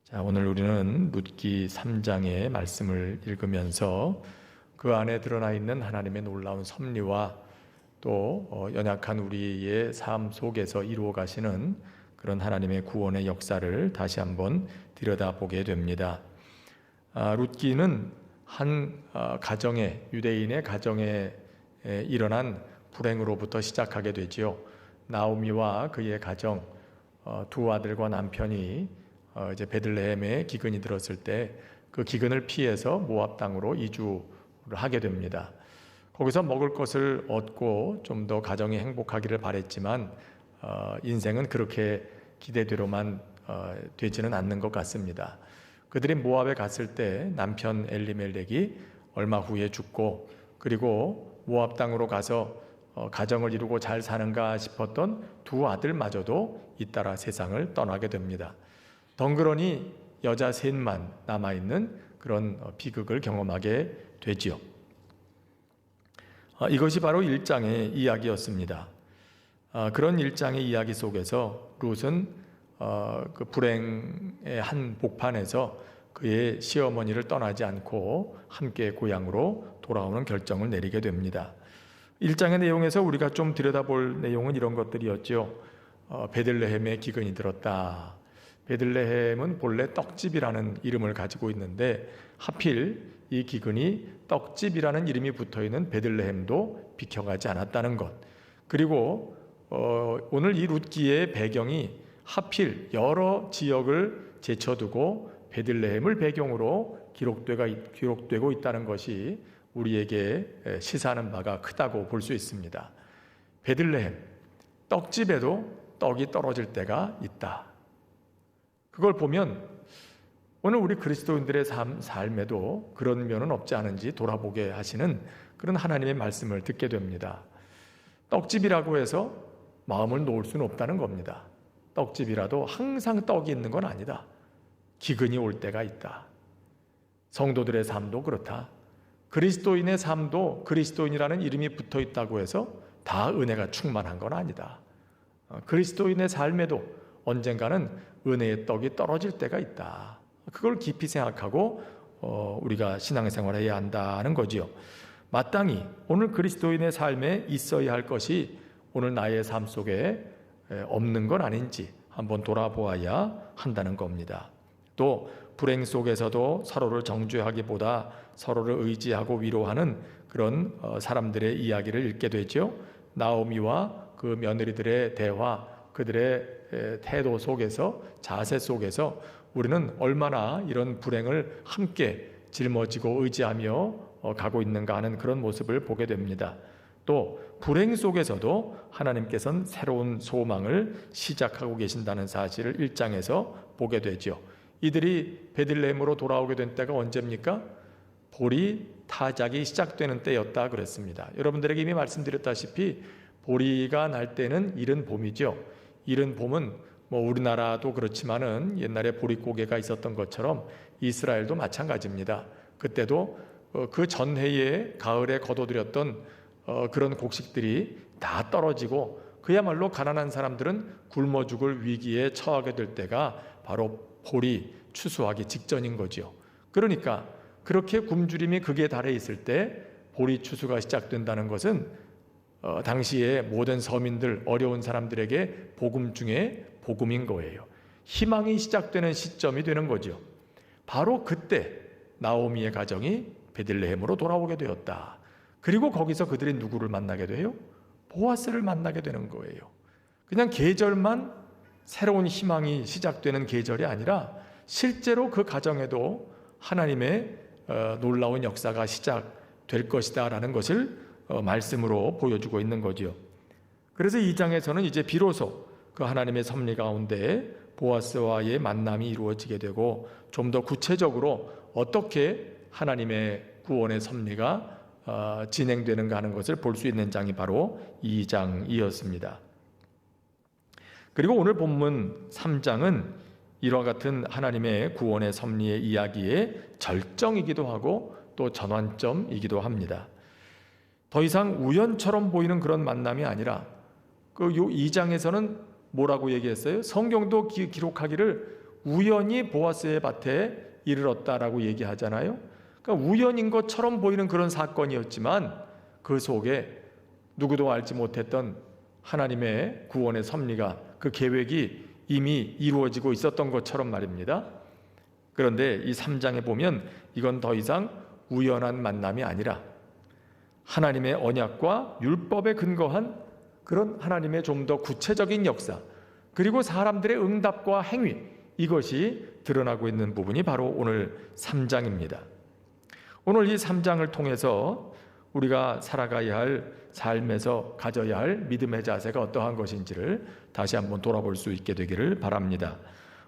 자, 오늘 우리는 룻기 3장의 말씀을 읽으면서 그 안에 드러나 있는 하나님의 놀라운 섭리와 또 연약한 우리의 삶 속에서 이루어 가시는 그런 하나님의 구원의 역사를 다시 한번 들여다보게 됩니다. 룻기는 한 가정에, 유대인의 가정에 일어난 불행으로부터 시작하게 되지요. 나오미와 그의 가정, 두 아들과 남편이 이제 베들레헴에 기근이 들었을 때 그 기근을 피해서 모압 땅으로 이주를 하게 됩니다. 거기서 먹을 것을 얻고 좀 더 가정이 행복하기를 바랬지만 인생은 그렇게 기대대로만 되지는 않는 것 같습니다. 그들이 모압에 갔을 때 남편 엘리멜렉이 얼마 후에 죽고, 그리고 모압 땅으로 가서 가정을 이루고 잘 사는가 싶었던 두 아들마저도 잇따라 세상을 떠나게 됩니다. 덩그러니 여자 셋만 남아있는 그런 비극을 경험하게 되지요. 이것이 바로 1장의 이야기였습니다. 그런 1장의 이야기 속에서 룻은 그 불행의 한 복판에서 그의 시어머니를 떠나지 않고 함께 고향으로 돌아오는 결정을 내리게 됩니다. 1장의 내용에서 우리가 좀 들여다볼 내용은 이런 것들이었죠. 베들레헴에 기근이 들었다. 베들레헴은 본래 떡집이라는 이름을 가지고 있는데 하필 이 기근이 떡집이라는 이름이 붙어있는 베들레헴도 비켜가지 않았다는 것, 그리고 오늘 이 룻기의 배경이 하필 여러 지역을 제쳐두고 베들레헴을 배경으로 기록되고 있다는 것이 우리에게 시사하는 바가 크다고 볼 수 있습니다. 베들레헴, 떡집에도 떡이 떨어질 때가 있다. 그걸 보면 오늘 우리 그리스도인들의 삶에도 그런 면은 없지 않은지 돌아보게 하시는 그런 하나님의 말씀을 듣게 됩니다. 떡집이라고 해서 마음을 놓을 수는 없다는 겁니다. 떡집이라도 항상 떡이 있는 건 아니다. 기근이 올 때가 있다. 성도들의 삶도 그렇다. 그리스도인의 삶도 그리스도인이라는 이름이 붙어 있다고 해서 다 은혜가 충만한 건 아니다. 그리스도인의 삶에도 언젠가는 은혜의 떡이 떨어질 때가 있다. 그걸 깊이 생각하고 우리가 신앙생활을 해야 한다는 거지요. 마땅히 오늘 그리스도인의 삶에 있어야 할 것이 오늘 나의 삶 속에 없는 건 아닌지 한번 돌아보아야 한다는 겁니다. 또 불행 속에서도 서로를 정죄하기보다 서로를 의지하고 위로하는 그런 사람들의 이야기를 읽게 되죠. 나오미와 그 며느리들의 대화, 그들의 태도 속에서, 자세 속에서 우리는 얼마나 이런 불행을 함께 짊어지고 의지하며 가고 있는가 하는 그런 모습을 보게 됩니다. 또 불행 속에서도 하나님께서는 새로운 소망을 시작하고 계신다는 사실을 1장에서 보게 되죠. 이들이 베들레헴으로 돌아오게 된 때가 언제입니까? 보리 타작이 시작되는 때였다 그랬습니다. 여러분들에게 이미 말씀드렸다시피 보리가 날 때는 이른 봄이죠. 이른 봄은 우리나라도 그렇지만은 옛날에 보릿고개가 있었던 것처럼 이스라엘도 마찬가지입니다. 그때도 그 전해에 가을에 거둬들였던 그런 곡식들이 다 떨어지고 그야말로 가난한 사람들은 굶어 죽을 위기에 처하게 될 때가 바로 보리 추수하기 직전인 거지요. 그러니까 그렇게 굶주림이 극에 달해 있을 때 보리 추수가 시작된다는 것은 당시에 모든 서민들, 어려운 사람들에게 복음 중에 복음인 거예요. 희망이 시작되는 시점이 되는 거죠. 바로 그때 나오미의 가정이 베들레헴으로 돌아오게 되었다. 그리고 거기서 그들이 누구를 만나게 돼요? 보아스를 만나게 되는 거예요. 그냥 계절만 새로운 희망이 시작되는 계절이 아니라 실제로 그 가정에도 하나님의 놀라운 역사가 시작될 것이다 라는 것을 말씀으로 보여주고 있는 거죠. 그래서 2장에서는 이제 비로소 그 하나님의 섭리 가운데 보아스와의 만남이 이루어지게 되고 좀 더 구체적으로 어떻게 하나님의 구원의 섭리가 진행되는가 하는 것을 볼 수 있는 장이 바로 2장이었습니다. 그리고 오늘 본문 3장은 이와 같은 하나님의 구원의 섭리의 이야기의 절정이기도 하고 또 전환점이기도 합니다. 더 이상 우연처럼 보이는 그런 만남이 아니라 그 2장에서는 뭐라고 얘기했어요? 성경도 기록하기를 우연히 보아스의 밭에 이르렀다라고 얘기하잖아요. 그러니까 우연인 것처럼 보이는 그런 사건이었지만 그 속에 누구도 알지 못했던 하나님의 구원의 섭리가, 그 계획이 이미 이루어지고 있었던 것처럼 말입니다. 그런데 이 3장에 보면 이건 더 이상 우연한 만남이 아니라 하나님의 언약과 율법에 근거한 그런 하나님의 좀 더 구체적인 역사, 그리고 사람들의 응답과 행위, 이것이 드러나고 있는 부분이 바로 오늘 3장입니다. 오늘 이 3장을 통해서 우리가 살아가야 할 삶에서 가져야 할 믿음의 자세가 어떠한 것인지를 다시 한번 돌아볼 수 있게 되기를 바랍니다.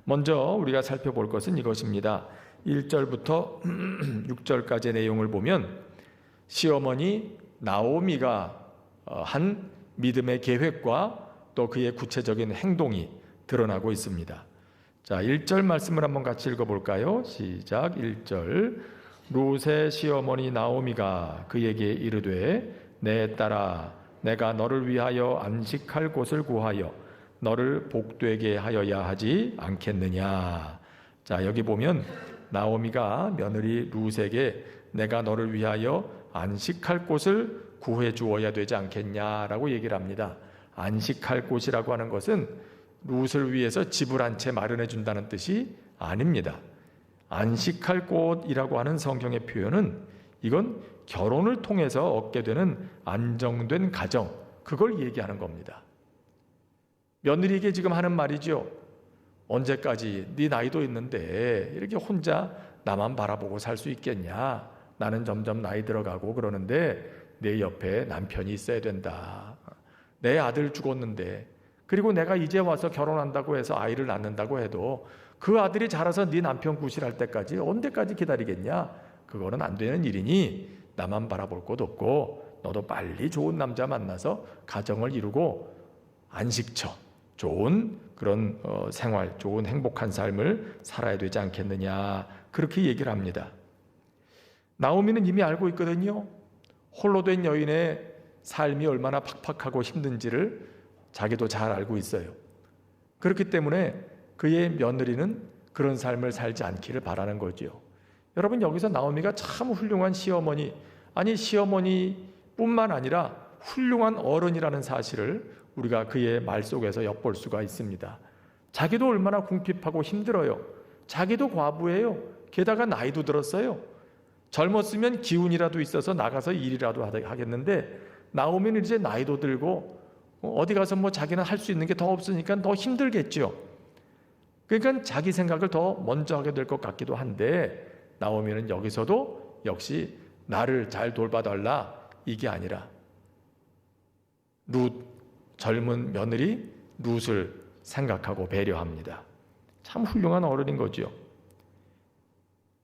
먼저 우리가 살펴볼 것은 이것입니다. 1절부터 6절까지의 내용을 보면 시어머니 나오미가 한 믿음의 계획과 또 그의 구체적인 행동이 드러나고 있습니다. 자, 1절 말씀을 한번 같이 읽어볼까요? 시작. 1절. 룻의 시어머니 나오미가 그에게 이르되 내 딸아 내가 너를 위하여 안식할 곳을 구하여 너를 복되게 하여야 하지 않겠느냐. 자, 여기 보면 나오미가 며느리 룻에게 내가 너를 위하여 안식할 곳을 구해 주어야 되지 않겠냐라고 얘기를 합니다. 안식할 곳이라고 하는 것은 룻을 위해서 집을 한 채 마련해 준다는 뜻이 아닙니다. 안식할 곳이라고 하는 성경의 표현은 이건 결혼을 통해서 얻게 되는 안정된 가정, 그걸 얘기하는 겁니다. 며느리에게 지금 하는 말이죠. 언제까지 네 나이도 있는데 이렇게 혼자 나만 바라보고 살 수 있겠냐. 나는 점점 나이 들어가고 그러는데 내 옆에 남편이 있어야 된다. 내 아들 죽었는데, 그리고 내가 이제 와서 결혼한다고 해서 아이를 낳는다고 해도 그 아들이 자라서 네 남편 구실할 때까지 언제까지 기다리겠냐. 그거는 안 되는 일이니 나만 바라볼 곳 없고 너도 빨리 좋은 남자 만나서 가정을 이루고 안식처, 좋은 그런 생활, 좋은 행복한 삶을 살아야 되지 않겠느냐. 그렇게 얘기를 합니다. 나오미는 이미 알고 있거든요. 홀로 된 여인의 삶이 얼마나 팍팍하고 힘든지를 자기도 잘 알고 있어요. 그렇기 때문에 그의 며느리는 그런 삶을 살지 않기를 바라는 거죠. 여러분, 여기서 나오미가 참 훌륭한 시어머니, 아니 시어머니뿐만 아니라 훌륭한 어른이라는 사실을 우리가 그의 말 속에서 엿볼 수가 있습니다. 자기도 얼마나 궁핍하고 힘들어요. 자기도 과부예요. 게다가 나이도 들었어요. 젊었으면 기운이라도 있어서 나가서 일이라도 하겠는데 나오미는 이제 나이도 들고 어디 가서 뭐 자기는 할 수 있는 게 더 없으니까 더 힘들겠죠. 그러니까 자기 생각을 더 먼저 하게 될 것 같기도 한데 나오미는 여기서도 역시 나를 잘 돌봐달라 이게 아니라 룻, 젊은 며느리 룻을 생각하고 배려합니다. 참 훌륭한 어른인 거죠.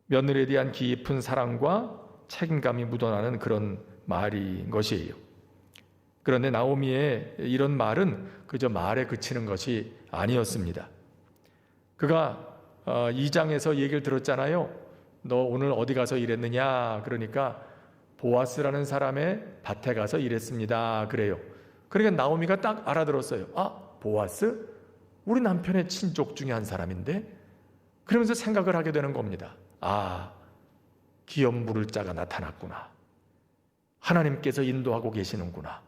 며느리에 대한 깊은 사랑과 책임감이 묻어나는 그런 말인 것이에요. 그런데 나오미의 이런 말은 그저 말에 그치는 것이 아니었습니다. 그가 2장에서 얘기를 들었잖아요. 너 오늘 어디 가서 일했느냐? 그러니까 보아스라는 사람의 밭에 가서 일했습니다. 그래요. 그러니까 나오미가 딱 알아들었어요. 아, 보아스? 우리 남편의 친족 중에 한 사람인데? 그러면서 생각을 하게 되는 겁니다. 아, 기업 물을 자가 나타났구나. 하나님께서 인도하고 계시는구나.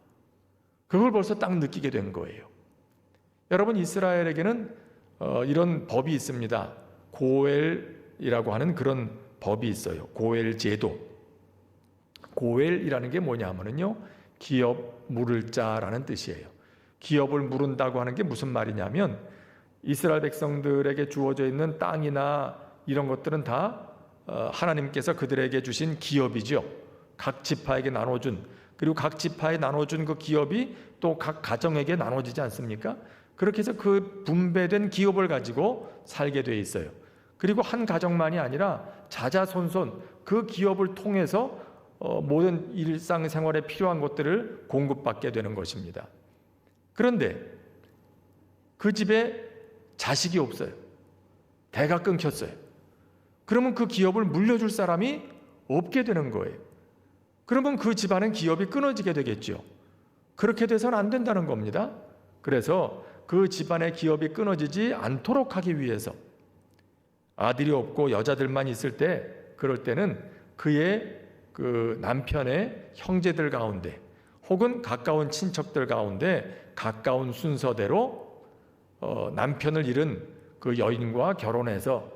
그걸 벌써 딱 느끼게 된 거예요. 여러분, 이스라엘에게는 이런 법이 있습니다. 고엘이라고 하는 그런 법이 있어요. 고엘 제도. 고엘이라는 게 뭐냐 하면요, 기업 물을 자라는 뜻이에요. 기업을 물은다고 하는 게 무슨 말이냐면 이스라엘 백성들에게 주어져 있는 땅이나 이런 것들은 다 하나님께서 그들에게 주신 기업이죠. 각 지파에게 나눠준, 그리고 각 지파에 나눠준 그 기업이 또 각 가정에게 나눠지지 않습니까? 그렇게 해서 그 분배된 기업을 가지고 살게 돼 있어요. 그리고 한 가정만이 아니라 자자손손 그 기업을 통해서 모든 일상생활에 필요한 것들을 공급받게 되는 것입니다. 그런데 그 집에 자식이 없어요. 대가 끊겼어요. 그러면 그 기업을 물려줄 사람이 없게 되는 거예요. 그러면 그 집안은 기업이 끊어지게 되겠죠. 그렇게 돼서는 안 된다는 겁니다. 그래서 그 집안의 기업이 끊어지지 않도록 하기 위해서 아들이 없고 여자들만 있을 때, 그럴 때는 그의 그 남편의 형제들 가운데 혹은 가까운 친척들 가운데 가까운 순서대로 남편을 잃은 그 여인과 결혼해서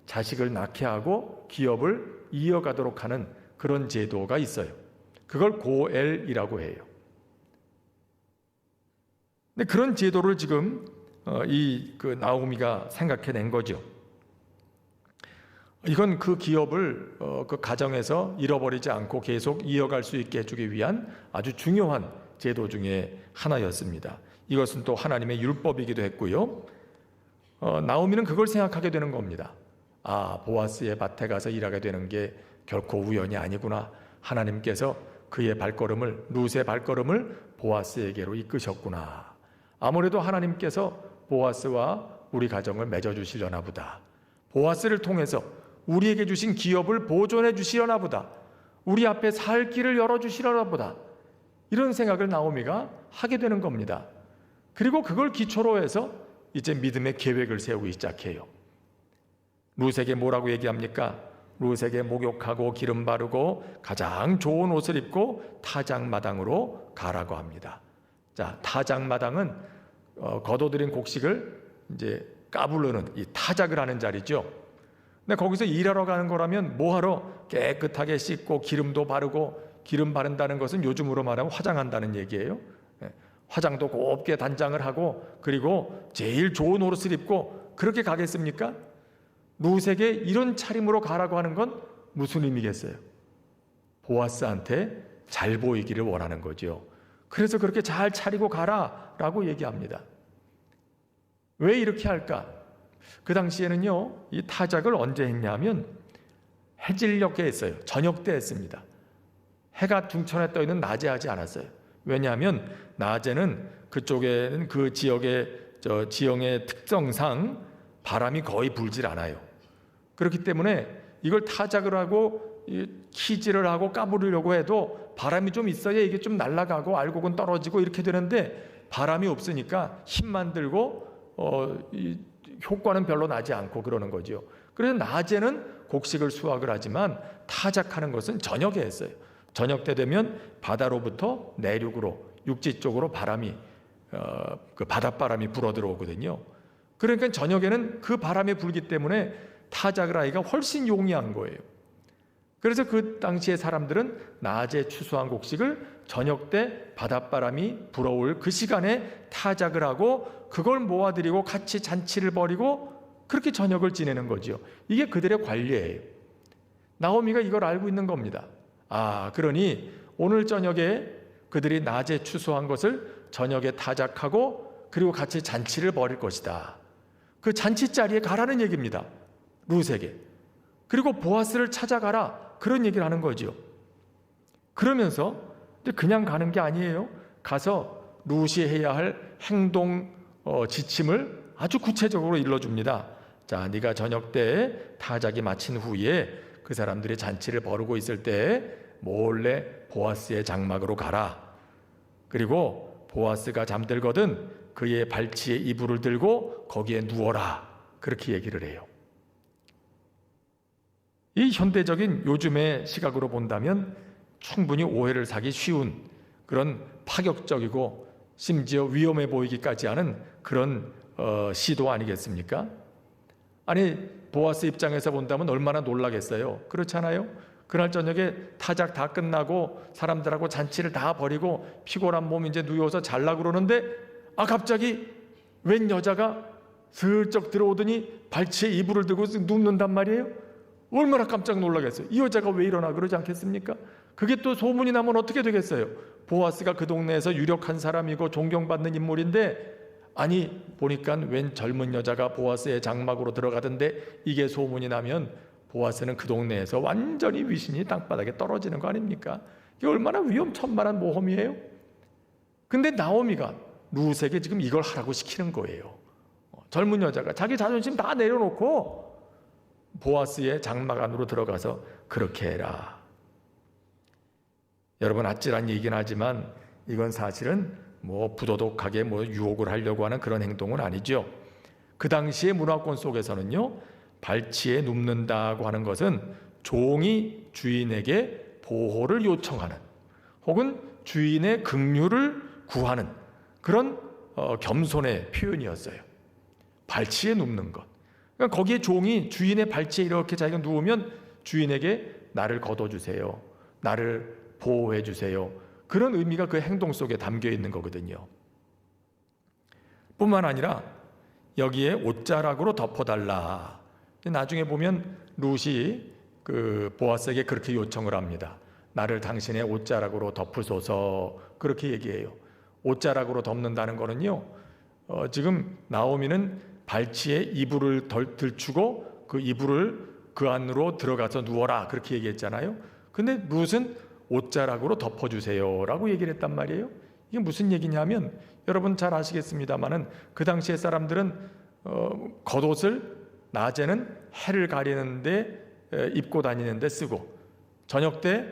자식을 낳게 하고 기업을 이어가도록 하는 그런 제도가 있어요. 그걸 고엘이라고 해요. 근데 그런 제도를 지금 그 나오미가 생각해낸 거죠. 이건 그 기업을 그 가정에서 잃어버리지 않고 계속 이어갈 수 있게 해주기 위한 아주 중요한 제도 중에 하나였습니다. 이것은 또 하나님의 율법이기도 했고요. 나오미는 그걸 생각하게 되는 겁니다. 아, 보아스의 밭에 가서 일하게 되는 게 결코 우연이 아니구나. 하나님께서 그의 발걸음을, 룻의 발걸음을 보아스에게로 이끄셨구나. 아무래도 하나님께서 보아스와 우리 가정을 맺어주시려나 보다. 보아스를 통해서 우리에게 주신 기업을 보존해 주시려나 보다. 우리 앞에 살 길을 열어주시려나 보다. 이런 생각을 나오미가 하게 되는 겁니다. 그리고 그걸 기초로 해서 이제 믿음의 계획을 세우기 시작해요. 룻에게 뭐라고 얘기합니까? 룻에게 목욕하고 기름 바르고 가장 좋은 옷을 입고 타작마당으로 가라고 합니다. 자, 타작마당은 거둬들인 곡식을 이제 까부르는 이 타작을 하는 자리죠. 근데 거기서 일하러 가는 거라면 뭐하러 깨끗하게 씻고 기름도 바르고, 기름 바른다는 것은 요즘으로 말하면 화장한다는 얘기예요. 화장도 곱게 단장을 하고 그리고 제일 좋은 옷을 입고 그렇게 가겠습니까? 룻에게 이런 차림으로 가라고 하는 건 무슨 의미겠어요? 보아스한테 잘 보이기를 원하는 거죠. 그래서 그렇게 잘 차리고 가라라고 얘기합니다. 왜 이렇게 할까? 그 당시에는요, 이 타작을 언제 했냐면 해질녘에 했어요. 저녁 때 했습니다. 해가 둥천에 떠 있는 낮에 하지 않았어요. 왜냐하면 낮에는 그쪽에는 그 지역의 특성상 바람이 거의 불질 않아요. 그렇기 때문에 이걸 타작을 하고 키질을 하고 까부르려고 해도 바람이 좀 있어야 이게 좀 날아가고 알곡은 떨어지고 이렇게 되는데 바람이 없으니까 힘만 들고 효과는 별로 나지 않고 그러는 거죠. 그래서 낮에는 곡식을 수확을 하지만 타작하는 것은 저녁에 했어요. 저녁 때 되면 바다로부터 내륙으로 육지 쪽으로 바람이 그 바닷바람이 불어 들어오거든요. 그러니까 저녁에는 그 바람이 불기 때문에 타작을 하기가 훨씬 용이한 거예요. 그래서 그 당시의 사람들은 낮에 추수한 곡식을 저녁 때 바닷바람이 불어올 그 시간에 타작을 하고 그걸 모아들이고 같이 잔치를 벌이고 그렇게 저녁을 지내는 거죠. 이게 그들의 관례예요. 나오미가 이걸 알고 있는 겁니다. 아, 그러니 오늘 저녁에 그들이 낮에 추수한 것을 저녁에 타작하고 그리고 같이 잔치를 벌일 것이다. 그 잔치 자리에 가라는 얘기입니다. 룻에게. 그리고 보아스를 찾아가라. 그런 얘기를 하는 거죠. 그러면서 그냥 가는 게 아니에요. 가서 룻이 해야 할 행동 지침을 아주 구체적으로 일러줍니다. 자, 네가 저녁 때 타작이 마친 후에 그 사람들이 잔치를 벌이고 있을 때 몰래 보아스의 장막으로 가라. 그리고 보아스가 잠들거든 그의 발치에 이불을 들고 거기에 누워라. 그렇게 얘기를 해요. 이 현대적인 요즘의 시각으로 본다면 충분히 오해를 사기 쉬운 그런 파격적이고 심지어 위험해 보이기까지 하는 그런 시도 아니겠습니까? 아니, 보아스 입장에서 본다면 얼마나 놀라겠어요. 그렇잖아요? 그날 저녁에 타작 다 끝나고 사람들하고 잔치를 다 벌이고 피곤한 몸 이제 누워서 잘라 그러는데 갑자기 웬 여자가 슬쩍 들어오더니 발치에 이불을 들고 눕는단 말이에요. 얼마나 깜짝 놀라겠어요. 이 여자가 왜 일어나 그러지 않겠습니까? 그게 또 소문이 나면 어떻게 되겠어요? 보아스가 그 동네에서 유력한 사람이고 존경받는 인물인데 아니 보니까 웬 젊은 여자가 보아스의 장막으로 들어가던데 이게 소문이 나면 보아스는 그 동네에서 완전히 위신이 땅바닥에 떨어지는 거 아닙니까? 이게 얼마나 위험천만한 모험이에요? 근데 나오미가 룻에게 지금 이걸 하라고 시키는 거예요. 젊은 여자가 자기 자존심 다 내려놓고 보아스의 장막 안으로 들어가서 그렇게 해라. 여러분, 아찔한 얘기긴 하지만 이건 사실은 부도덕하게 유혹을 하려고 하는 그런 행동은 아니죠. 그 당시의 문화권 속에서는요, 발치에 눕는다고 하는 것은 종이 주인에게 보호를 요청하는 혹은 주인의 긍휼을 구하는 그런 겸손의 표현이었어요. 발치에 눕는 것. 그러니까 거기에 종이 주인의 발치에 이렇게 자기가 누우면 주인에게 나를 거둬주세요. 나를 보호해주세요. 그런 의미가 그 행동 속에 담겨 있는 거거든요. 뿐만 아니라 여기에 옷자락으로 덮어달라. 나중에 보면 룻이 그 보아스에게 그렇게 요청을 합니다. 나를 당신의 옷자락으로 덮으소서. 그렇게 얘기해요. 옷자락으로 덮는다는 거는요, 지금 나오미는 발치에 이불을 들추고 그 이불을 그 안으로 들어가서 누워라 그렇게 얘기했잖아요. 근데 룻은 옷자락으로 덮어주세요 라고 얘기를 했단 말이에요. 이게 무슨 얘기냐면 여러분 잘 아시겠습니다마는 그 당시의 사람들은 겉옷을 낮에는 해를 가리는데 입고 다니는데 쓰고 저녁 때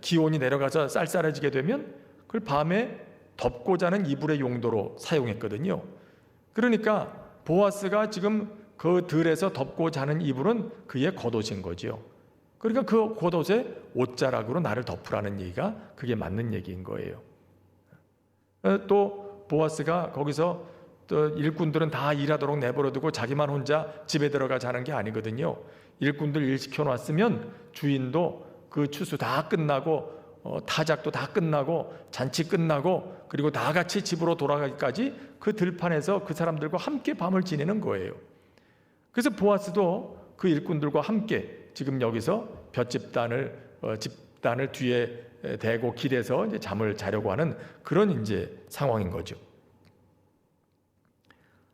기온이 내려가서 쌀쌀해지게 되면 그걸 밤에 덮고 자는 이불의 용도로 사용했거든요. 그러니까 보아스가 지금 그 들에서 덮고 자는 이불은 그의 겉옷인 거죠. 그러니까 그 겉옷에 옷자락으로 나를 덮으라는 얘기가 그게 맞는 얘기인 거예요. 또 보아스가 거기서 또 일꾼들은 다 일하도록 내버려두고 자기만 혼자 집에 들어가 자는 게 아니거든요. 일꾼들 일 시켜놨으면 주인도 그 추수 다 끝나고 타작도 다 끝나고 잔치 끝나고 그리고 다 같이 집으로 돌아가기까지 그 들판에서 그 사람들과 함께 밤을 지내는 거예요. 그래서 보아스도 그 일꾼들과 함께 지금 여기서 볏집단을 뒤에 대고 길에서 이제 잠을 자려고 하는 그런 이제 상황인 거죠.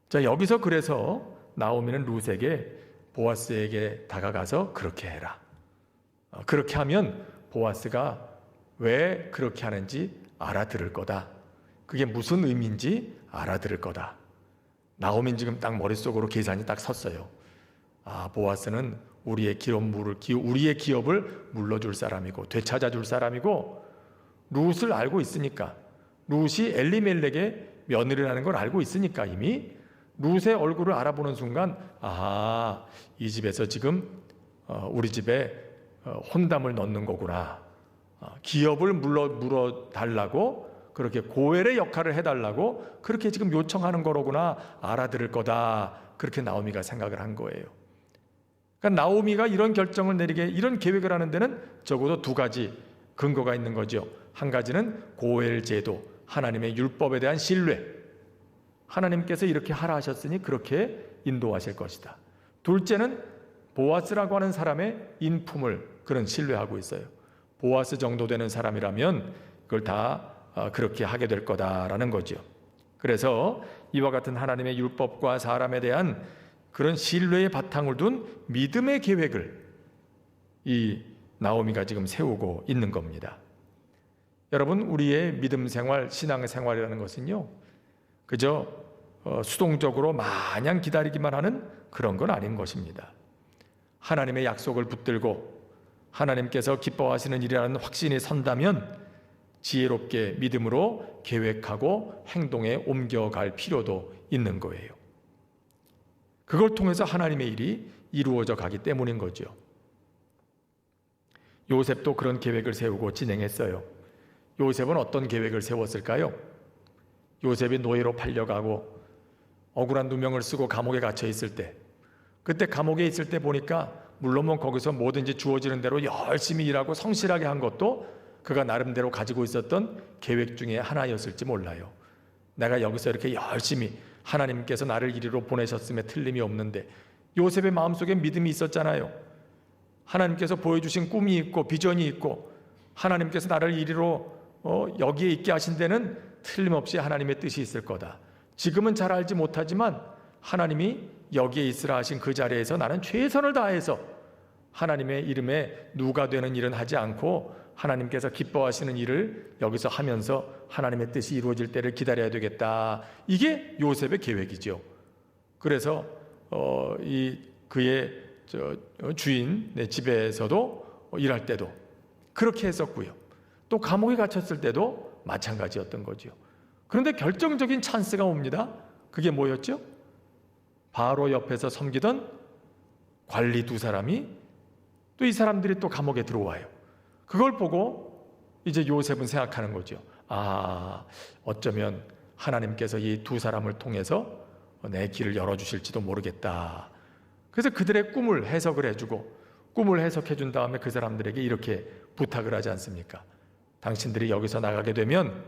자, 여기서 그래서 나오미는 룻에게 보아스에게 다가가서 그렇게 해라. 그렇게 하면 보아스가 왜 그렇게 하는지 알아들을 거다. 그게 무슨 의미인지 알아들을 거다. 나오미는 지금 딱 머릿속으로 계산이 딱 섰어요. 아, 보아스는 우리의 기업을 물러줄 사람이고 되찾아줄 사람이고 룻을 알고 있으니까 룻이 엘리멜렉의 며느리라는 걸 알고 있으니까 이미 룻의 얼굴을 알아보는 순간 아하, 이 집에서 지금 우리 집에 혼담을 넣는 거구나. 기업을 물어달라고 그렇게 고엘의 역할을 해달라고 그렇게 지금 요청하는 거로구나 알아들을 거다. 그렇게 나오미가 생각을 한 거예요. 그러니까 나오미가 이런 결정을 내리게 이런 계획을 하는 데는 적어도 두 가지 근거가 있는 거죠. 한 가지는 고엘 제도, 하나님의 율법에 대한 신뢰. 하나님께서 이렇게 하라 하셨으니 그렇게 인도하실 것이다. 둘째는 보아스라고 하는 사람의 인품을 그런 신뢰하고 있어요. 보아스 정도 되는 사람이라면 그걸 다 그렇게 하게 될 거다라는 거죠. 그래서 이와 같은 하나님의 율법과 사람에 대한 그런 신뢰의 바탕을 둔 믿음의 계획을 이 나오미가 지금 세우고 있는 겁니다. 여러분, 우리의 믿음 생활, 신앙 생활이라는 것은요, 그저 수동적으로 마냥 기다리기만 하는 그런 건 아닌 것입니다. 하나님의 약속을 붙들고 하나님께서 기뻐하시는 일이라는 확신이 선다면 지혜롭게 믿음으로 계획하고 행동에 옮겨갈 필요도 있는 거예요. 그걸 통해서 하나님의 일이 이루어져 가기 때문인 거죠. 요셉도 그런 계획을 세우고 진행했어요. 요셉은 어떤 계획을 세웠을까요? 요셉이 노예로 팔려가고 억울한 누명을 쓰고 감옥에 갇혀 있을 때, 그때 감옥에 있을 때 보니까 물론 거기서 뭐든지 주어지는 대로 열심히 일하고 성실하게 한 것도 그가 나름대로 가지고 있었던 계획 중에 하나였을지 몰라요. 내가 여기서 이렇게 열심히 하나님께서 나를 이리로 보내셨음에 틀림이 없는데 요셉의 마음속에 믿음이 있었잖아요. 하나님께서 보여주신 꿈이 있고 비전이 있고 하나님께서 나를 이리로 여기에 있게 하신 데는 틀림없이 하나님의 뜻이 있을 거다. 지금은 잘 알지 못하지만 하나님이 여기에 있으라 하신 그 자리에서 나는 최선을 다해서 하나님의 이름에 누가 되는 일은 하지 않고 하나님께서 기뻐하시는 일을 여기서 하면서 하나님의 뜻이 이루어질 때를 기다려야 되겠다. 이게 요셉의 계획이죠. 그래서 그의 주인 집에서도 일할 때도 그렇게 했었고요. 또 감옥에 갇혔을 때도 마찬가지였던 거죠. 그런데 결정적인 찬스가 옵니다. 그게 뭐였죠? 바로 옆에서 섬기던 관리 두 사람이 또 이 사람들이 또 감옥에 들어와요. 그걸 보고 이제 요셉은 생각하는 거죠. 어쩌면 하나님께서 이 두 사람을 통해서 내 길을 열어주실지도 모르겠다. 그래서 그들의 꿈을 해석을 해주고, 꿈을 해석해 준 다음에 그 사람들에게 이렇게 부탁을 하지 않습니까? 당신들이 여기서 나가게 되면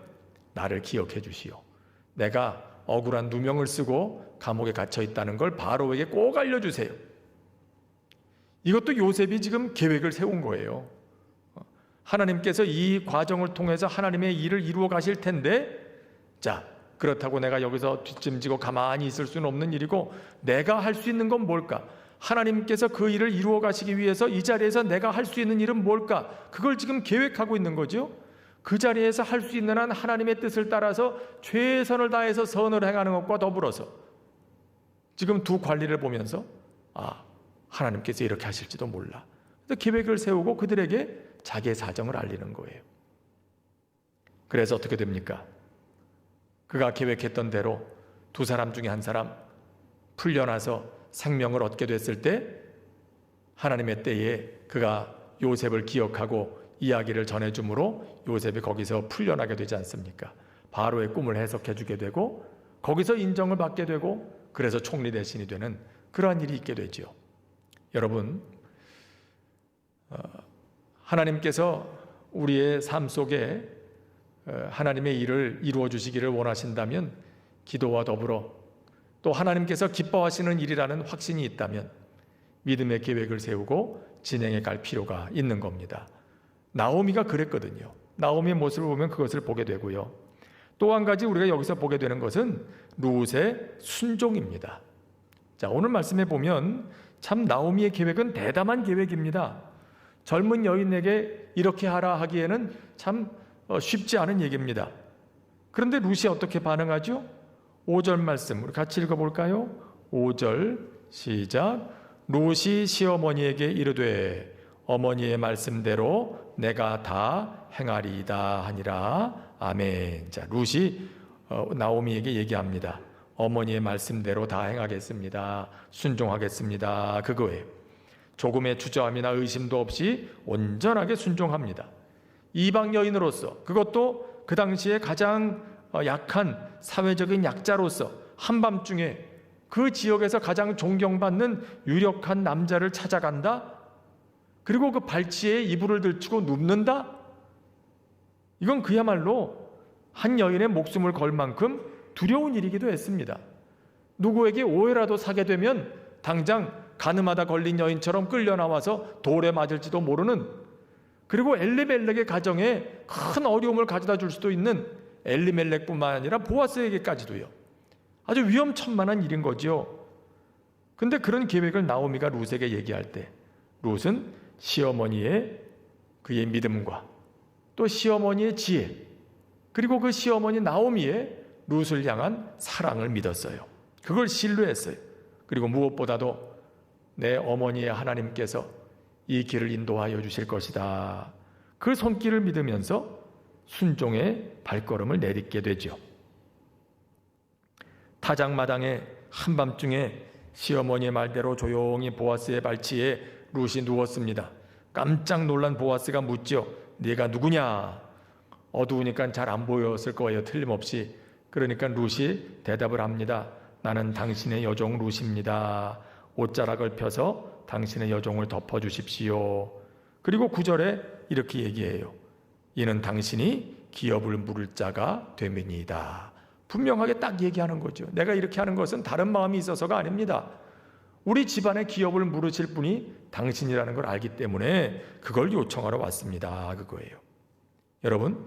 나를 기억해 주시오. 내가 억울한 누명을 쓰고 감옥에 갇혀 있다는 걸 바로에게 꼭 알려주세요. 이것도 요셉이 지금 계획을 세운 거예요. 하나님께서 이 과정을 통해서 하나님의 일을 이루어 가실 텐데, 자, 그렇다고 내가 여기서 뒷짐지고 가만히 있을 수는 없는 일이고, 내가 할 수 있는 건 뭘까? 하나님께서 그 일을 이루어 가시기 위해서 이 자리에서 내가 할 수 있는 일은 뭘까? 그걸 지금 계획하고 있는 거죠. 그 자리에서 할 수 있는 한 하나님의 뜻을 따라서 최선을 다해서 선을 행하는 것과 더불어서 지금 두 관리를 보면서 하나님께서 이렇게 하실지도 몰라. 그래서 계획을 세우고 그들에게 자기의 사정을 알리는 거예요. 그래서 어떻게 됩니까? 그가 계획했던 대로 두 사람 중에 한 사람 풀려나서 생명을 얻게 됐을 때, 하나님의 때에 그가 요셉을 기억하고 이야기를 전해주므로 요셉이 거기서 풀려나게 되지 않습니까? 바로의 꿈을 해석해 주게 되고 거기서 인정을 받게 되고, 그래서 총리 대신이 되는 그러한 일이 있게 되죠. 여러분, 하나님께서 우리의 삶 속에 하나님의 일을 이루어 주시기를 원하신다면, 기도와 더불어 또 하나님께서 기뻐하시는 일이라는 확신이 있다면 믿음의 계획을 세우고 진행해 갈 필요가 있는 겁니다. 나오미가 그랬거든요. 나오미의 모습을 보면 그것을 보게 되고요. 또 한 가지 우리가 여기서 보게 되는 것은 룻의 순종입니다. 자, 오늘 말씀에 보면 참 나오미의 계획은 대담한 계획입니다. 젊은 여인에게 이렇게 하라 하기에는 참 쉽지 않은 얘기입니다. 그런데 룻이 어떻게 반응하죠? 5절 말씀 우리 같이 읽어볼까요? 5절 시작. 룻이 시어머니에게 이르되 어머니의 말씀대로 내가 다 행하리이다 하니라. 아멘. 자, 룻이 나오미에게 얘기합니다. 어머니의 말씀대로 다 행하겠습니다. 순종하겠습니다. 그거예요. 조금의 주저함이나 의심도 없이 온전하게 순종합니다. 이방 여인으로서, 그것도 그 당시에 가장 약한 사회적인 약자로서 한밤중에 그 지역에서 가장 존경받는 유력한 남자를 찾아간다? 그리고 그 발치에 이불을 들치고 눕는다? 이건 그야말로 한 여인의 목숨을 걸 만큼 두려운 일이기도 했습니다. 누구에게 오해라도 사게 되면 당장 가늠하다 걸린 여인처럼 끌려 나와서 돌에 맞을지도 모르는, 그리고 엘리멜렉의 가정에 큰 어려움을 가져다 줄 수도 있는 엘리멜렉뿐만 아니라 보아스에게까지도요. 아주 위험천만한 일인 거죠. 근데 그런 계획을 나오미가 룻에게 얘기할 때, 룻은 시어머니의 그의 믿음과 또 시어머니의 지혜, 그리고 그 시어머니 나오미의 룻을 향한 사랑을 믿었어요. 그걸 신뢰했어요. 그리고 무엇보다도 내 어머니의 하나님께서 이 길을 인도하여 주실 것이다, 그 손길을 믿으면서 순종의 발걸음을 내딛게 되죠. 타작마당에 한밤중에 시어머니의 말대로 조용히 보아스의 발치에 룻이 누웠습니다. 깜짝 놀란 보아스가 묻죠. 네가 누구냐? 어두우니까 잘 안 보였을 거예요, 틀림없이. 그러니까 룻이 대답을 합니다. 나는 당신의 여종 룻입니다. 옷자락을 펴서 당신의 여종을 덮어주십시오. 그리고 9절에 이렇게 얘기해요. 이는 당신이 기업을 물을 자가 됨이니이다. 분명하게 딱 얘기하는 거죠. 내가 이렇게 하는 것은 다른 마음이 있어서가 아닙니다. 우리 집안의 기업을 물으실 분이 당신이라는 걸 알기 때문에 그걸 요청하러 왔습니다. 그거예요. 여러분,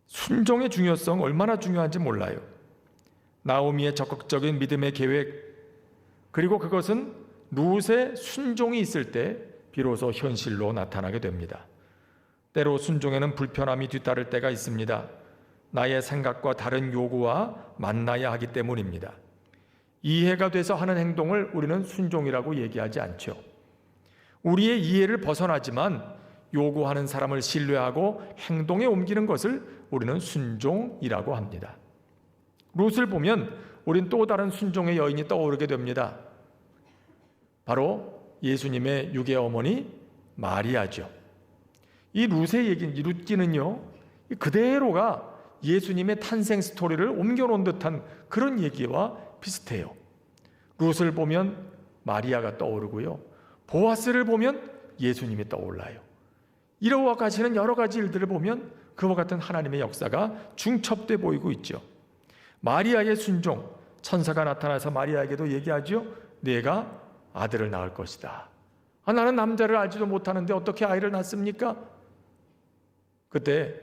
순종의 중요성 얼마나 중요한지 몰라요. 나오미의 적극적인 믿음의 계획, 그리고 그것은 룻의 순종이 있을 때 비로소 현실로 나타나게 됩니다. 때로 순종에는 불편함이 뒤따를 때가 있습니다. 나의 생각과 다른 요구와 만나야 하기 때문입니다. 이해가 돼서 하는 행동을 우리는 순종이라고 얘기하지 않죠. 우리의 이해를 벗어나지만 요구하는 사람을 신뢰하고 행동에 옮기는 것을 우리는 순종이라고 합니다. 룻을 보면 우린 또 다른 순종의 여인이 떠오르게 됩니다. 바로 예수님의 육의 어머니 마리아죠. 이 룻의 얘기, 이 룻기는요, 그대로가 예수님의 탄생 스토리를 옮겨놓은 듯한 그런 얘기와 비슷해요. 룻을 보면 마리아가 떠오르고요, 보아스를 보면 예수님이 떠올라요. 이와 같이는 여러 가지 일들을 보면 그와 같은 하나님의 역사가 중첩돼 보이고 있죠. 마리아의 순종, 천사가 나타나서 마리아에게도 얘기하죠. 내가 아들을 낳을 것이다. 나는 남자를 알지도 못하는데 어떻게 아이를 낳습니까? 그때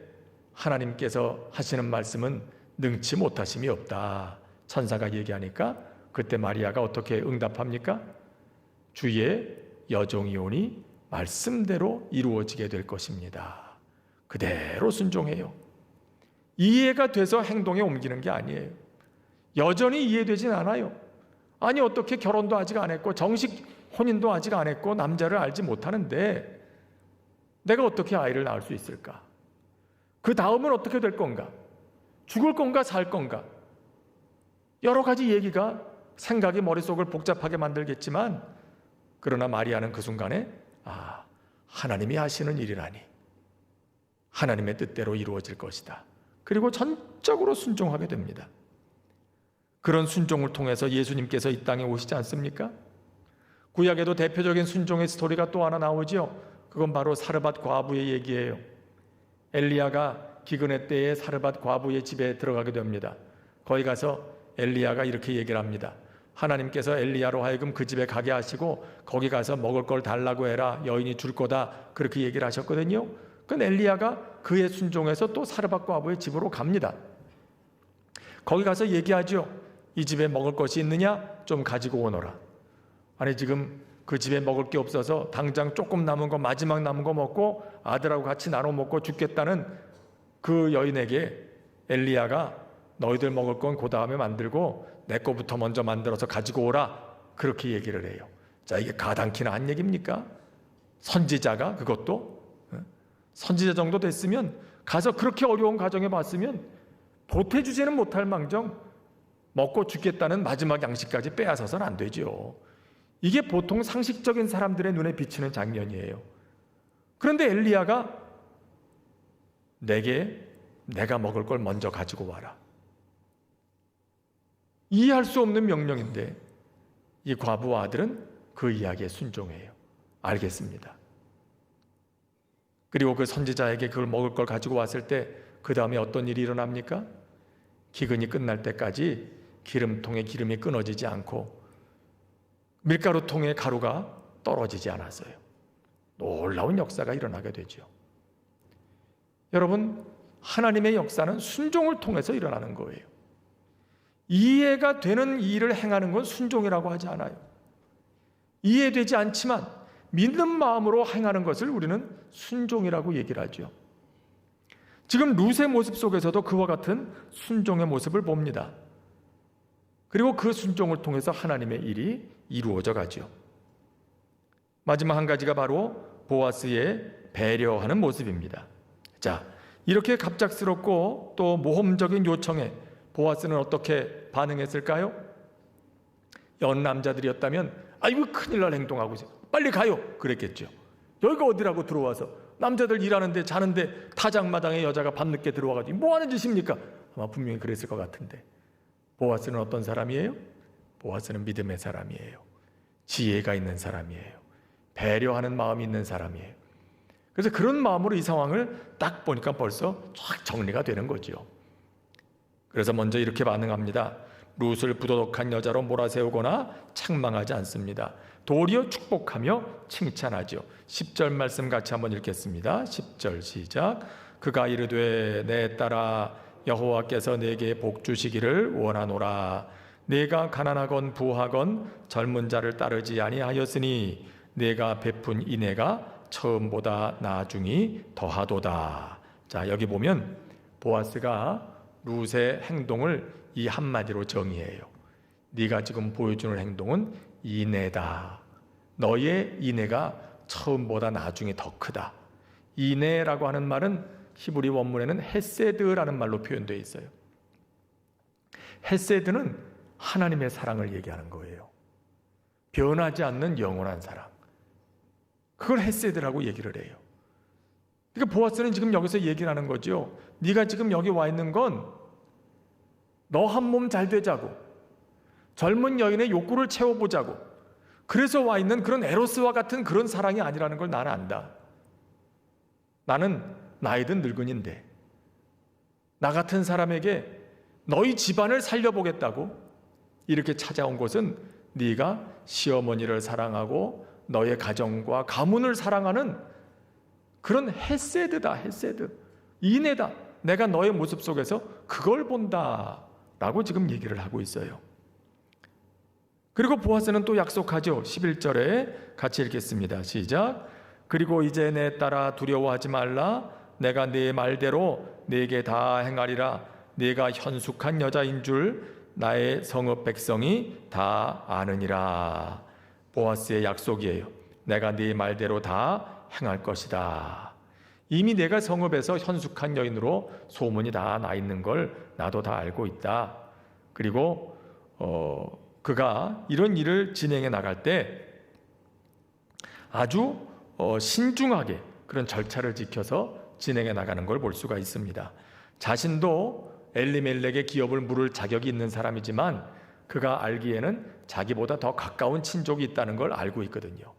하나님께서 하시는 말씀은 능치 못하심이 없다. 천사가 얘기하니까 그때 마리아가 어떻게 응답합니까? 주의 여종이 오니 말씀대로 이루어지게 될 것입니다. 그대로 순종해요. 이해가 돼서 행동에 옮기는 게 아니에요. 여전히 이해되진 않아요. 아니 어떻게 결혼도 아직 안 했고 정식 혼인도 아직 안 했고 남자를 알지 못하는데 내가 어떻게 아이를 낳을 수 있을까? 그 다음은 어떻게 될 건가? 죽을 건가 살 건가? 여러 가지 얘기가 생각이 머릿속을 복잡하게 만들겠지만 그러나 마리아는 그 순간에 하나님이 하시는 일이라니 하나님의 뜻대로 이루어질 것이다. 그리고 전적으로 순종하게 됩니다. 그런 순종을 통해서 예수님께서 이 땅에 오시지 않습니까? 구약에도 대표적인 순종의 스토리가 또 하나 나오죠. 그건 바로 사르밧 과부의 얘기예요. 엘리야가 기근의 때에 사르밧 과부의 집에 들어가게 됩니다. 거기 가서 엘리야가 이렇게 얘기를 합니다. 하나님께서 엘리야로 하여금 그 집에 가게 하시고 거기 가서 먹을 걸 달라고 해라. 여인이 줄 거다. 그렇게 얘기를 하셨거든요. 그건 엘리야가 그의 순종에서 또 사르밧 과부의 집으로 갑니다. 거기 가서 얘기하죠. 이 집에 먹을 것이 있느냐? 좀 가지고 오너라. 아니 지금 그 집에 먹을 게 없어서 당장 조금 남은 거 마지막 남은 거 먹고 아들하고 같이 나눠 먹고 죽겠다는 그 여인에게 엘리야가 너희들 먹을 건 그 다음에 만들고 내 거부터 먼저 만들어서 가지고 오라. 그렇게 얘기를 해요. 자, 이게 가당키나 한 얘기입니까? 선지자가 그것도 선지자 정도 됐으면 가서 그렇게 어려운 가정에 봤으면 보태주지는 못할 망정 먹고 죽겠다는 마지막 양식까지 빼앗아서는 안 되죠. 이게 보통 상식적인 사람들의 눈에 비치는 장면이에요. 그런데 엘리야가 내가 먹을 걸 먼저 가지고 와라. 이해할 수 없는 명령인데 이 과부 아들은 그 이야기에 순종해요. 알겠습니다. 그리고 그 선지자에게 그걸 먹을 걸 가지고 왔을 때 그 다음에 어떤 일이 일어납니까? 기근이 끝날 때까지 기름통에 기름이 끊어지지 않고 밀가루통에 가루가 떨어지지 않았어요. 놀라운 역사가 일어나게 되죠. 여러분, 하나님의 역사는 순종을 통해서 일어나는 거예요. 이해가 되는 일을 행하는 건 순종이라고 하지 않아요. 이해되지 않지만 믿는 마음으로 행하는 것을 우리는 순종이라고 얘기를 하죠. 지금 룻의 모습 속에서도 그와 같은 순종의 모습을 봅니다. 그리고 그 순종을 통해서 하나님의 일이 이루어져 가죠. 마지막 한 가지가 바로 보아스의 배려하는 모습입니다. 자, 이렇게 갑작스럽고 또 모험적인 요청에 보아스는 어떻게 반응했을까요? 여느 남자들이었다면 아이고 큰일 날 행동하고 있어요. 빨리 가요. 그랬겠죠. 여기가 어디라고 들어와서 남자들 일하는데 자는데 타작마당에 여자가 밤늦게 들어와가지고 뭐 하는 짓입니까? 아마 분명히 그랬을 것 같은데 보아스는 어떤 사람이에요? 보아스는 믿음의 사람이에요. 지혜가 있는 사람이에요. 배려하는 마음이 있는 사람이에요. 그래서 그런 마음으로 이 상황을 딱 보니까 벌써 쫙 정리가 되는 거죠. 그래서 먼저 이렇게 반응합니다. 룻을 부도덕한 여자로 몰아세우거나 책망하지 않습니다. 도리어 축복하며 칭찬하죠. 10절 말씀 같이 한번 읽겠습니다. 10절 시작. 그가 이르되 내 딸아 여호와께서 내게 복 주시기를 원하노라. 내가 가난하건 부하건 젊은 자를 따르지 아니하였으니 내가 베푼 인애가 처음보다 나중이 더하도다. 자, 여기 보면 보아스가 룻의 행동을 이 한마디로 정의해요. 네가 지금 보여주는 행동은 인애다. 너의 인애가 처음보다 나중에 더 크다. 인애라고 하는 말은 히브리 원문에는 헤세드라는 말로 표현되어 있어요. 헤세드는 하나님의 사랑을 얘기하는 거예요. 변하지 않는 영원한 사랑. 그걸 헤세드라고 얘기를 해요. 그러니까 보아스는 지금 여기서 얘기를 하는 거죠. 네가 지금 여기 와 있는 건 너 한 몸 잘 되자고, 젊은 여인의 욕구를 채워보자고, 그래서 와 있는 그런 에로스와 같은 그런 사랑이 아니라는 걸 나는 안다. 나는 나이 든 늙은인데 나 같은 사람에게 너희 집안을 살려보겠다고 이렇게 찾아온 것은 네가 시어머니를 사랑하고 너의 가정과 가문을 사랑하는 그런 헤세드다. 헤세드, 인애다. 내가 너의 모습 속에서 그걸 본다 라고 지금 얘기를 하고 있어요. 그리고 보아스는 또 약속하죠. 11절에 같이 읽겠습니다. 시작. 그리고 이제 내 딸아 두려워하지 말라. 내가 네 말대로 네게 다 행하리라. 네가 현숙한 여자인 줄 나의 성읍 백성이 다 아느니라. 보아스의 약속이에요. 내가 네 말대로 다 행할 것이다. 이미 내가 성읍에서 현숙한 여인으로 소문이 다 나 있는 걸 나도 다 알고 있다. 그리고 그가 이런 일을 진행해 나갈 때 아주 신중하게 그런 절차를 지켜서 진행해 나가는 걸 볼 수가 있습니다. 자신도 엘리멜렉의 기업을 물을 자격이 있는 사람이지만 그가 알기에는 자기보다 더 가까운 친족이 있다는 걸 알고 있거든요.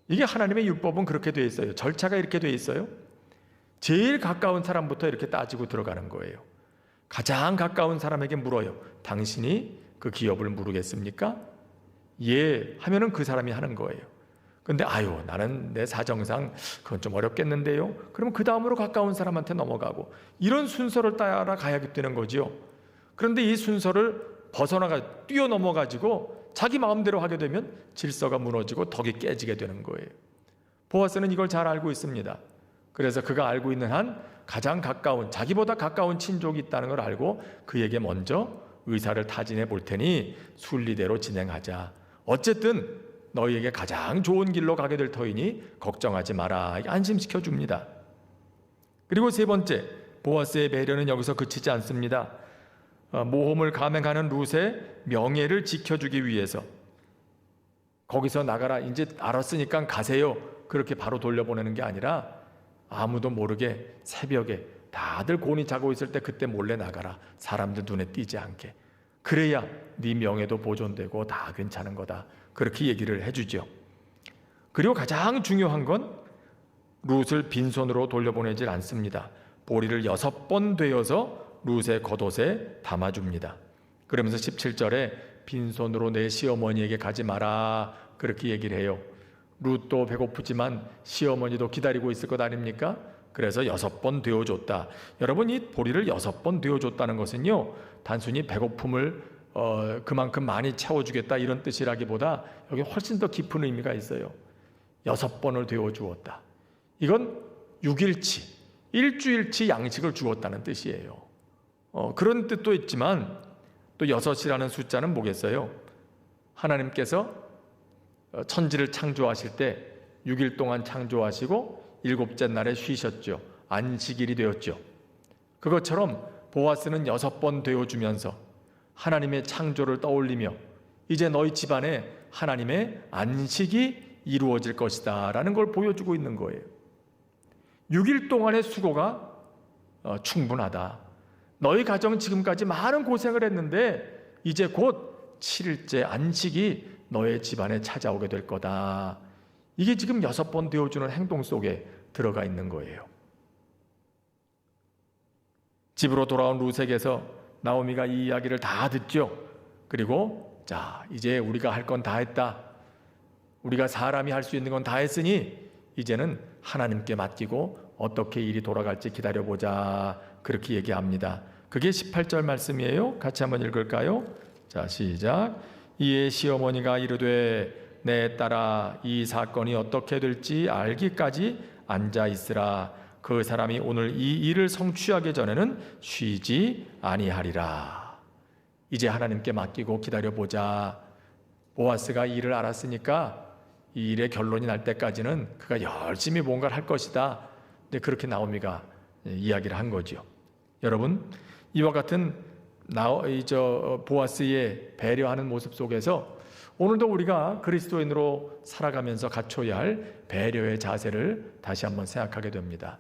이게 하나님의 율법은 그렇게 돼 있어요. 절차가 이렇게 돼 있어요. 제일 가까운 사람부터 이렇게 따지고 들어가는 거예요. 가장 가까운 사람에게 물어요. 당신이 그 기업을 물으겠습니까? 예 하면은 그 사람이 하는 거예요. 근데 아유 나는 내 사정상 그건 좀 어렵겠는데요. 그러면 그 다음으로 가까운 사람한테 넘어가고 이런 순서를 따라가야 되는 거죠. 그런데 이 순서를 벗어나가 뛰어넘어가지고 자기 마음대로 하게 되면 질서가 무너지고 덕이 깨지게 되는 거예요. 보아스는 이걸 잘 알고 있습니다. 그래서 그가 알고 있는 한 가장 가까운, 자기보다 가까운 친족이 있다는 걸 알고 그에게 먼저 의사를 타진해 볼 테니 순리대로 진행하자. 어쨌든 너희에게 가장 좋은 길로 가게 될 터이니 걱정하지 마라. 안심시켜 줍니다. 그리고 세 번째, 보아스의 배려는 여기서 그치지 않습니다. 모험을 감행하는 룻의 명예를 지켜주기 위해서 거기서 나가라, 이제 알았으니까 가세요, 그렇게 바로 돌려보내는 게 아니라 아무도 모르게 새벽에 다들 곤히 자고 있을 때 그때 몰래 나가라. 사람들 눈에 띄지 않게. 그래야 네 명예도 보존되고 다 괜찮은 거다. 그렇게 얘기를 해주죠. 그리고 가장 중요한 건 룻을 빈손으로 돌려보내질 않습니다. 보리를 6번 되어서 룻의 겉옷에 담아줍니다. 그러면서 17절에 빈손으로 내 시어머니에게 가지 마라, 그렇게 얘기를 해요. 룻도 배고프지만 시어머니도 기다리고 있을 것 아닙니까? 그래서 6번 되어줬다. 여러분, 이 보리를 6번 되어줬다는 것은요, 단순히 배고픔을 그만큼 많이 채워주겠다 이런 뜻이라기보다 여기 훨씬 더 깊은 의미가 있어요. 6번을 되어주었다. 이건 6일치, 일주일치 양식을 주었다는 뜻이에요. 그런 뜻도 있지만 또 6이라는 숫자는 뭐겠어요? 하나님께서 천지를 창조하실 때 6일 동안 창조하시고 7째 날에 쉬셨죠. 안식일이 되었죠. 그것처럼 보아스는 6번 되어주면서 하나님의 창조를 떠올리며 이제 너희 집안에 하나님의 안식이 이루어질 것이다 라는 걸 보여주고 있는 거예요. 6일 동안의 수고가 충분하다. 너희 가정은 지금까지 많은 고생을 했는데 이제 곧 7일째 안식이 너의 집안에 찾아오게 될 거다. 이게 지금 6번 되어주는 행동 속에 들어가 있는 거예요. 집으로 돌아온 룻에게서 나오미가 이 이야기를 다 듣죠. 그리고 자, 이제 우리가 할 건 다 했다. 우리가 사람이 할 수 있는 건 다 했으니 이제는 하나님께 맡기고 어떻게 일이 돌아갈지 기다려보자. 그렇게 얘기합니다. 그게 18절 말씀이에요. 같이 한번 읽을까요? 자, 시작. 이에 시어머니가 이르되 내 딸아, 이 사건이 어떻게 될지 알기까지 앉아 있으라. 그 사람이 오늘 이 일을 성취하기 전에는 쉬지 아니하리라. 이제 하나님께 맡기고 기다려보자. 보아스가 이 일을 알았으니까 이 일의 결론이 날 때까지는 그가 열심히 뭔가를 할 것이다. 근데 그렇게 나오미가 이야기를 한 거죠. 여러분, 이와 같은 보아스의 배려하는 모습 속에서 오늘도 우리가 그리스도인으로 살아가면서 갖춰야 할 배려의 자세를 다시 한번 생각하게 됩니다.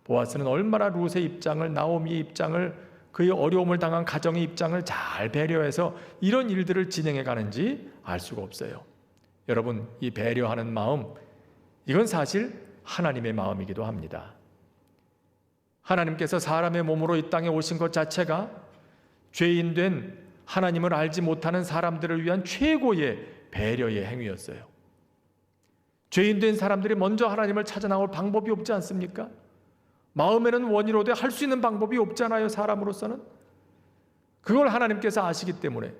보아스는 얼마나 룻의 입장을, 나오미의 입장을, 그의 어려움을 당한 가정의 입장을 잘 배려해서 이런 일들을 진행해 가는지 알 수가 없어요. 여러분, 이 배려하는 마음, 이건 사실 하나님의 마음이기도 합니다. 하나님께서 사람의 몸으로 이 땅에 오신 것 자체가 죄인된 하나님을 알지 못하는 사람들을 위한 최고의 배려의 행위였어요. 죄인된 사람들이 먼저 하나님을 찾아 나올 방법이 없지 않습니까? 마음에는 원이로되 할 수 있는 방법이 없잖아요, 사람으로서는. 그걸 하나님께서 아시기 때문에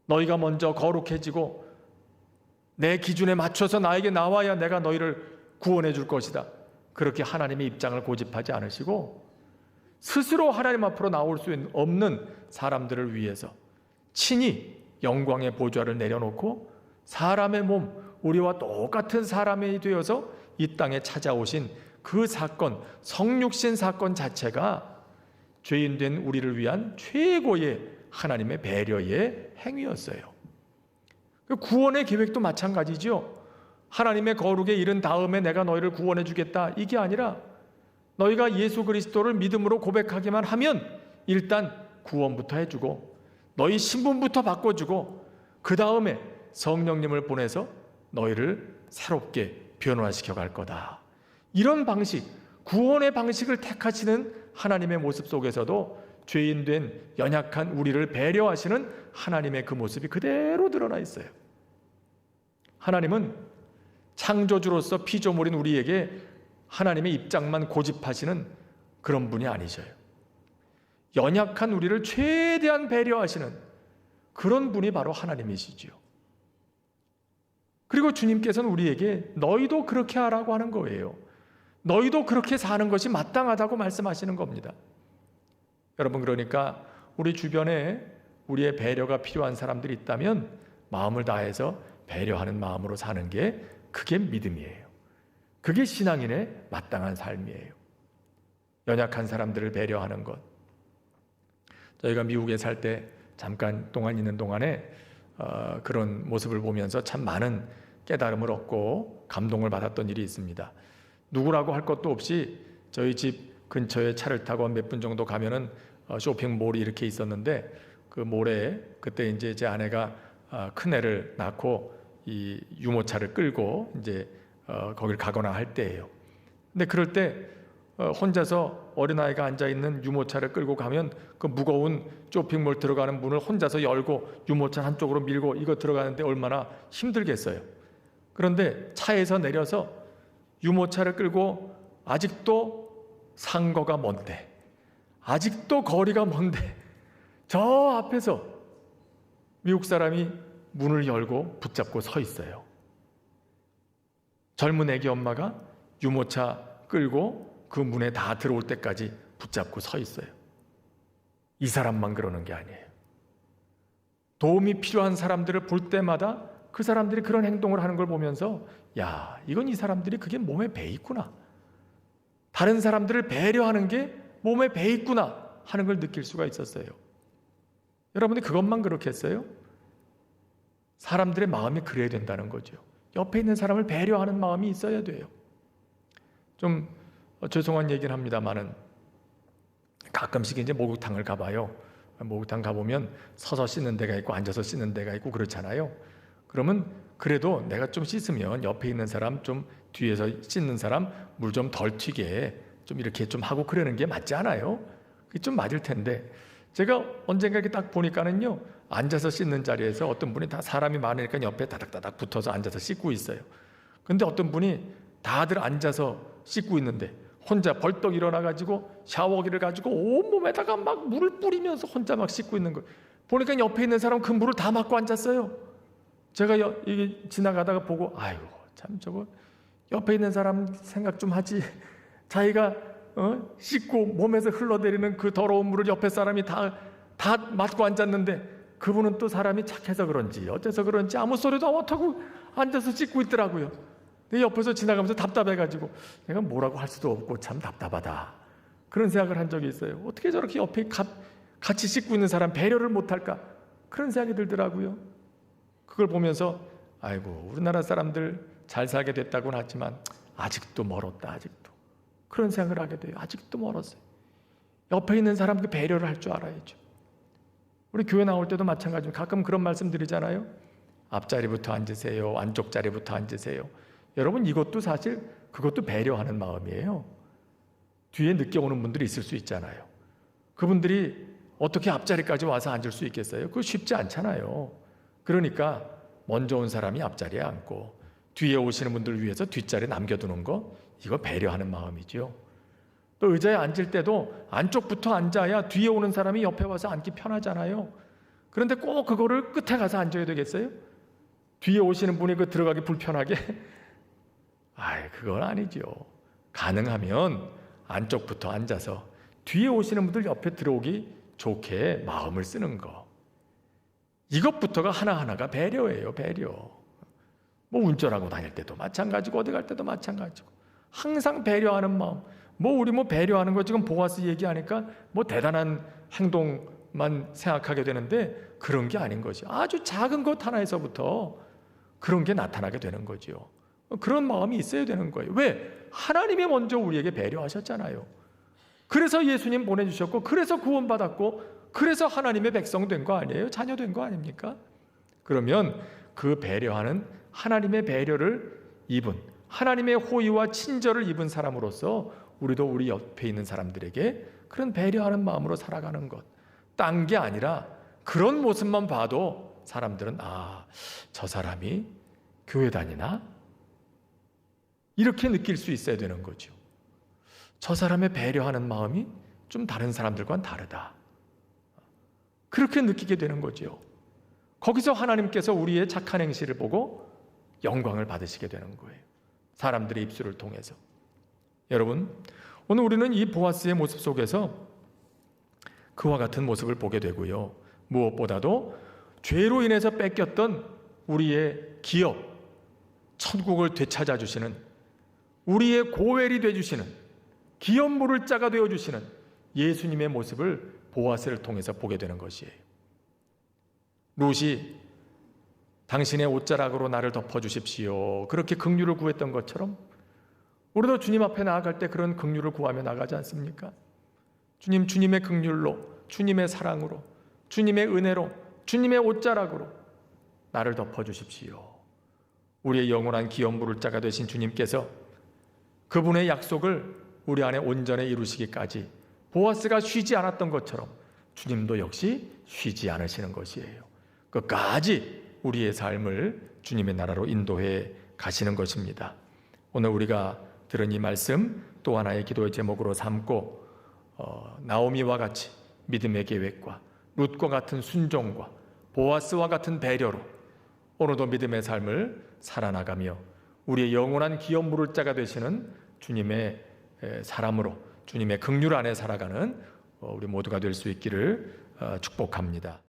너희가 먼저 거룩해지고 내 기준에 맞춰서 나에게 나와야 내가 너희를 구원해 줄 것이다, 그렇게 하나님의 입장을 고집하지 않으시고 스스로 하나님 앞으로 나올 수 없는 사람들을 위해서 친히 영광의 보좌를 내려놓고 사람의 몸, 우리와 똑같은 사람이 되어서 이 땅에 찾아오신 그 사건, 성육신 사건 자체가 죄인된 우리를 위한 최고의 하나님의 배려의 행위였어요. 구원의 계획도 마찬가지죠. 하나님의 거룩에 이른 다음에 내가 너희를 구원해 주겠다, 이게 아니라 너희가 예수 그리스도를 믿음으로 고백하기만 하면 일단 구원부터 해주고 너희 신분부터 바꿔주고 그 다음에 성령님을 보내서 너희를 새롭게 변화시켜 갈 거다. 이런 방식, 구원의 방식을 택하시는 하나님의 모습 속에서도 죄인된 연약한 우리를 배려하시는 하나님의 그 모습이 그대로 드러나 있어요. 하나님은 창조주로서 피조물인 우리에게 하나님의 입장만 고집하시는 그런 분이 아니셔요. 연약한 우리를 최대한 배려하시는 그런 분이 바로 하나님이시지요. 그리고 주님께서는 우리에게 너희도 그렇게 하라고 하는 거예요. 너희도 그렇게 사는 것이 마땅하다고 말씀하시는 겁니다. 여러분, 그러니까 우리 주변에 우리의 배려가 필요한 사람들이 있다면 마음을 다해서 배려하는 마음으로 사는 게 그게 믿음이에요. 그게 신앙인의 마땅한 삶이에요. 연약한 사람들을 배려하는 것. 저희가 미국에 살 때 잠깐 동안 있는 동안에 그런 모습을 보면서 참 많은 깨달음을 얻고 감동을 받았던 일이 있습니다. 누구라고 할 것도 없이 저희 집 근처에 차를 타고 몇 분 정도 가면은 쇼핑몰이 이렇게 있었는데 그 몰에 그때 이제 제 아내가 큰 애를 낳고 이 유모차를 끌고 이제 거길 가거나 할 때예요. 근데 그럴 때 혼자서 어린아이가 앉아있는 유모차를 끌고 가면 그 무거운 쇼핑몰 들어가는 문을 혼자서 열고 유모차 한쪽으로 밀고 이거 들어가는데 얼마나 힘들겠어요. 그런데 차에서 내려서 유모차를 끌고 아직도 상거가 먼데, 아직도 거리가 먼데 저 앞에서 미국 사람이 문을 열고 붙잡고 서 있어요. 젊은 애기 엄마가 유모차 끌고 그 문에 다 들어올 때까지 붙잡고 서 있어요. 이 사람만 그러는 게 아니에요. 도움이 필요한 사람들을 볼 때마다 그 사람들이 그런 행동을 하는 걸 보면서 야, 이건 이 사람들이 그게 몸에 배 있구나, 다른 사람들을 배려하는 게 몸에 배 있구나 하는 걸 느낄 수가 있었어요. 여러분들 그것만 그렇겠어요? 사람들의 마음이 그래야 된다는 거죠. 옆에 있는 사람을 배려하는 마음이 있어야 돼요. 좀 죄송한 얘기를 합니다만은 가끔씩 이제 목욕탕을 가봐요. 목욕탕 가보면 서서 씻는 데가 있고 앉아서 씻는 데가 있고 그렇잖아요. 그러면 그래도 내가 좀 씻으면 옆에 있는 사람 좀 뒤에서 씻는 사람 물 좀 덜 튀게 좀 이렇게 좀 하고 그러는 게 맞지 않아요? 그게 좀 맞을 텐데 제가 언젠가 이렇게 딱 보니까는요, 앉아서 씻는 자리에서 어떤 분이 다 사람이 많으니까 옆에 다닥다닥 붙어서 앉아서 씻고 있어요. 근데 어떤 분이 다들 앉아서 씻고 있는데 혼자 벌떡 일어나가지고 샤워기를 가지고 온몸에다가 막 물을 뿌리면서 혼자 막 씻고 있는 거예요. 보니까 옆에 있는 사람 그 물을 다 맞고 앉았어요. 제가 이게 지나가다가 보고 아이고 참 저거 옆에 있는 사람 생각 좀 하지. 자기가 씻고 몸에서 흘러내리는 그 더러운 물을 옆에 사람이 다 맞고 앉았는데 그분은 또 사람이 착해서 그런지 어째서 그런지 아무 소리도 못하고 앉아서 씻고 있더라고요. 내 옆에서 지나가면서 답답해가지고 내가 뭐라고 할 수도 없고 참 답답하다, 그런 생각을 한 적이 있어요. 어떻게 저렇게 옆에 같이 씻고 있는 사람 배려를 못할까, 그런 생각이 들더라고요. 그걸 보면서 아이고 우리나라 사람들 잘 살게 됐다고는 하지만 아직도 멀었다. 아직도 그런 생각을 하게 돼요. 아직도 멀었어요. 옆에 있는 사람께 배려를 할 줄 알아야죠. 우리 교회 나올 때도 마찬가지로 가끔 그런 말씀 드리잖아요. 앞자리부터 앉으세요. 안쪽 자리부터 앉으세요. 여러분 이것도 사실 그것도 배려하는 마음이에요. 뒤에 늦게 오는 분들이 있을 수 있잖아요. 그분들이 어떻게 앞자리까지 와서 앉을 수 있겠어요? 그거 쉽지 않잖아요. 그러니까 먼저 온 사람이 앞자리에 앉고 뒤에 오시는 분들을 위해서 뒷자리에 남겨두는 거, 이거 배려하는 마음이죠. 또 의자에 앉을 때도 안쪽부터 앉아야 뒤에 오는 사람이 옆에 와서 앉기 편하잖아요. 그런데 꼭 그거를 끝에 가서 앉아야 되겠어요? 뒤에 오시는 분이 그 들어가기 불편하게? 그건 아니죠. 가능하면 안쪽부터 앉아서 뒤에 오시는 분들 옆에 들어오기 좋게 마음을 쓰는 거. 이것부터가 하나하나가 배려예요. 배려. 뭐 운전하고 다닐 때도 마찬가지고 어디 갈 때도 마찬가지고 항상 배려하는 마음. 우리 배려하는 거 지금 보아스 얘기하니까 대단한 행동만 생각하게 되는데 그런 게 아닌 거지. 아주 작은 것 하나에서부터 그런 게 나타나게 되는 거죠. 그런 마음이 있어야 되는 거예요. 왜? 하나님이 먼저 우리에게 배려하셨잖아요. 그래서 예수님 보내주셨고 그래서 구원받았고 그래서 하나님의 백성 된 거 아니에요? 자녀 된 거 아닙니까? 그러면 그 배려하는 하나님의 배려를 입은 하나님의 호의와 친절을 입은 사람으로서 우리도 우리 옆에 있는 사람들에게 그런 배려하는 마음으로 살아가는 것. 딴 게 아니라 그런 모습만 봐도 사람들은 저 사람이 교회 다니나? 이렇게 느낄 수 있어야 되는 거죠. 저 사람의 배려하는 마음이 좀 다른 사람들과는 다르다. 그렇게 느끼게 되는 거죠. 거기서 하나님께서 우리의 착한 행실을 보고 영광을 받으시게 되는 거예요. 사람들의 입술을 통해서. 여러분, 오늘 우리는 이 보아스의 모습 속에서 그와 같은 모습을 보게 되고요. 무엇보다도 죄로 인해서 뺏겼던 우리의 기업, 천국을 되찾아 주시는, 우리의 고웰이 되주시는, 기업 물을 자가 되어주시는 예수님의 모습을 보아스를 통해서 보게 되는 것이에요. 룻이 당신의 옷자락으로 나를 덮어주십시오. 그렇게 긍휼을 구했던 것처럼 우리도 주님 앞에 나아갈 때 그런 긍휼을 구하며 나가지 않습니까? 주님, 주님의 긍휼로, 주님의 사랑으로, 주님의 은혜로, 주님의 옷자락으로 나를 덮어주십시오. 우리의 영원한 기업 물을 자가 되신 주님께서 그분의 약속을 우리 안에 온전히 이루시기까지 보아스가 쉬지 않았던 것처럼 주님도 역시 쉬지 않으시는 것이에요. 끝까지 우리의 삶을 주님의 나라로 인도해 가시는 것입니다. 오늘 우리가 들은 이 말씀 또 하나의 기도의 제목으로 삼고 나오미와 같이 믿음의 계획과 룻과 같은 순종과 보아스와 같은 배려로 오늘도 믿음의 삶을 살아나가며 우리의 영원한 기업 물을 자가 되시는 주님의 사람으로 주님의 긍휼 안에 살아가는 우리 모두가 될 수 있기를 축복합니다.